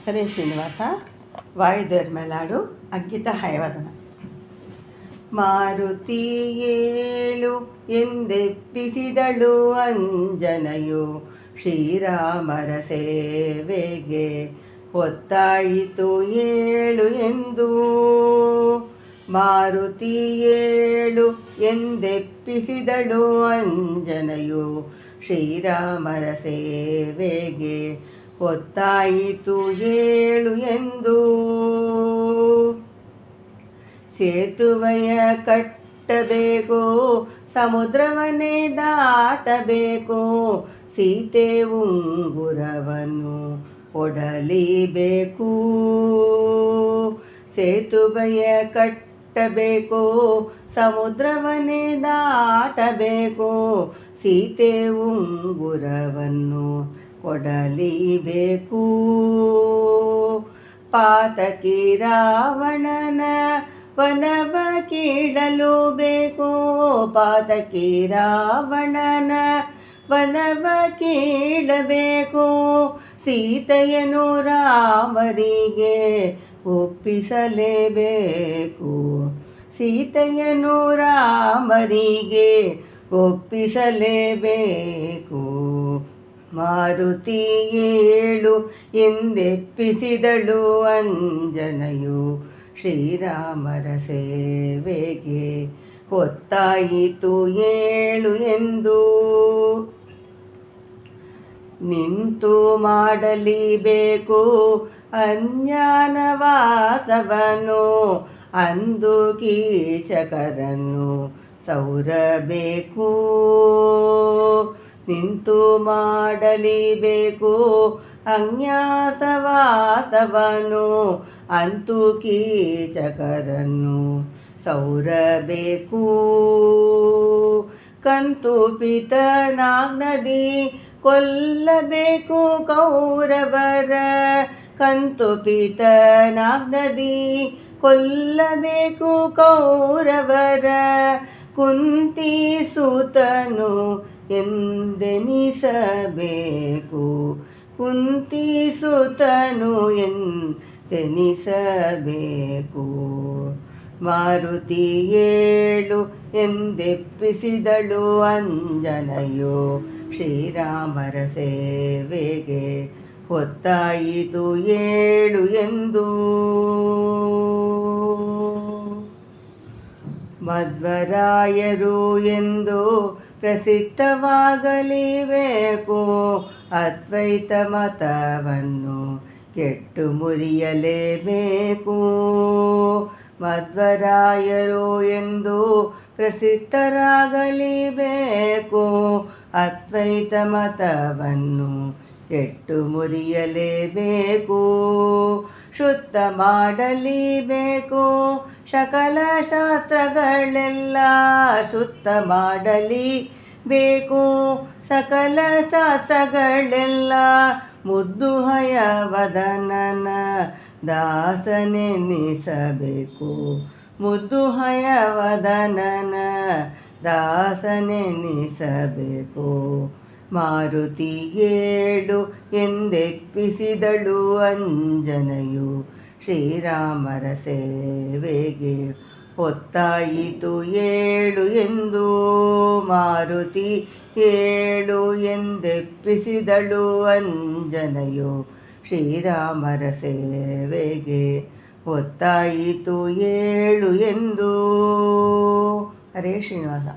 ಹರೇ ಶ್ರೀನಿವಾಸ. ವಾಯುದೇವರ ಮೇಲಾಡು ಅಂಕಿತ ಹಯವದನ. ಮಾರುತಿ ಏಳು ಎಂದೆಪ್ಪಿಸಿದಳು ಅಂಜನಯು, ಶ್ರೀರಾಮರ ಸೇವೆಗೆ ಹೊತ್ತಾಯಿತು ಏಳು ಎಂದು. ಮಾರುತಿ ಏಳು ಎಂದೆಪ್ಪಿಸಿದಳು ಅಂಜನಯು, ಶ್ರೀರಾಮರ ಸೇವೆಗೆ ಹೊತ್ತಾಯಿತು ಏಳು ಎಂದು. ಸೇತುವೆಯ ಕಟ್ಟಬೇಕು, ಸಮುದ್ರವನ್ನೇ ದಾಟಬೇಕು, ಸೀತೆ ಉಂಗುರವನ್ನು ಕೊಡಲಿಬೇಕು. ಸೇತುವೆಯ ಕಟ್ಟಬೇಕು, ಸಮುದ್ರವನ್ನೇ ದಾಟಬೇಕು, ಸೀತೆ ಉಂಗುರವನ್ನು ಕೊಡಲಿಬೇಕು. ಪಾತಕಿ ರಾವಣನ ವನವ ಕೀಳಲು ಬೇಕು, ಪಾತಕಿ ರಾವಣನ ವನವ ಕೀಳಬೇಕು, ಸೀತೆಯನ್ನು ರಾಮರಿಗೆ ಒಪ್ಪಿಸಲೇಬೇಕು, ಸೀತೆಯನ್ನು ರಾಮರಿಗೆ ಒಪ್ಪಿಸಲೇಬೇಕು. ಮಾರುತಿ ಏಳು ಎಂದೆಪ್ಪಿಸಿದಳು ಅಂಜನಯು, ಶ್ರೀರಾಮರ ಸೇವೆಗೆ ಹೊತ್ತಾಯಿತು ಏಳು ಎಂದು. ನಿಂತು ಮಾಡಲಿಬೇಕು ಅಜ್ಞಾನವಾಸವನ್ನು, ಅಂದು ಕೀಚಕರನ್ನು ಸೌರಬೇಕು. ನಿಂತು ಮಾಡಲಿಬೇಕು ಅಜ್ಞಾತವಾಸವನ್ನು, ಅಂತು ಕೀಚಕರನ್ನು ಸೌರಬೇಕು. ಕಂತು ಪಿತನಾಗ್ನದಿ ಕೊಲ್ಲಬೇಕು ಕೌರವರ, ಕಂತು ಪಿತನಾಗ್ನದಿ ಕೊಲ್ಲಬೇಕು ಕೌರವರ, ಕುಂತಿ ಸುತನು ಎಂದೆನಿಸಬೇಕು, ಕುಂತಿ ಸುತನು ಎಂದೆನಿಸಬೇಕು. ಮಾರುತಿ ಏಳು ಎಂದೆಪ್ಪಿಸಿದಳು ಅಂಜನಯು, ಶ್ರೀರಾಮರ ಸೇವೆಗೆ ಹೊತ್ತಾಯಿತು ಏಳು ಎಂದು. ಮಧ್ವರಾಯರು ಎಂದು ಪ್ರಸಿದ್ಧವಾಗಲೇಬೇಕು, ಅದ್ವೈತ ಮತವನ್ನು ಕೆಟ್ಟು ಮುರಿಯಲೇಬೇಕು. ಮಧ್ವರಾಯರು ಎಂದು ಪ್ರಸಿದ್ಧರಾಗಲೇಬೇಕು, ಅದ್ವೈತ ಮತವನ್ನು ಕೆಟ್ಟು ಮುರಿಯಲೇಬೇಕು. ಶುದ್ಧ ಮಾಡಲೇಬೇಕು ಸಕಲ ಶಾಸ್ತ್ರಗಳೆಲ್ಲ, ಶುದ್ಧ ಮಾಡಲಿಬೇಕು ಸಕಲ ಶಾಸ್ತ್ರಗಳೆಲ್ಲ. ಮುದ್ದು ಹಯವದನನ ದಾಸನೆನಿಸಬೇಕು, ಮುದ್ದು ಹಯವದನನ ದಾಸನೆನಿಸಬೇಕು. ಮಾರುತಿ ಏಳು ಎಂದೆಪ್ಪಿಸಿದಳು ಅಂಜನಯು, ಶ್ರೀರಾಮರ ಸೇವೆಗೆ ಹೊತ್ತಾಯಿತು ಏಳು ಎಂದು. ಮಾರುತಿ ಏಳು ಎಂದೆಪ್ಪಿಸಿದಳು ಅಂಜನಯು, ಶ್ರೀರಾಮರ ಸೇವೆಗೆ ಹೊತ್ತಾಯಿತು ಏಳು ಎಂದು. ಹರೇ ಶ್ರೀನಿವಾಸ.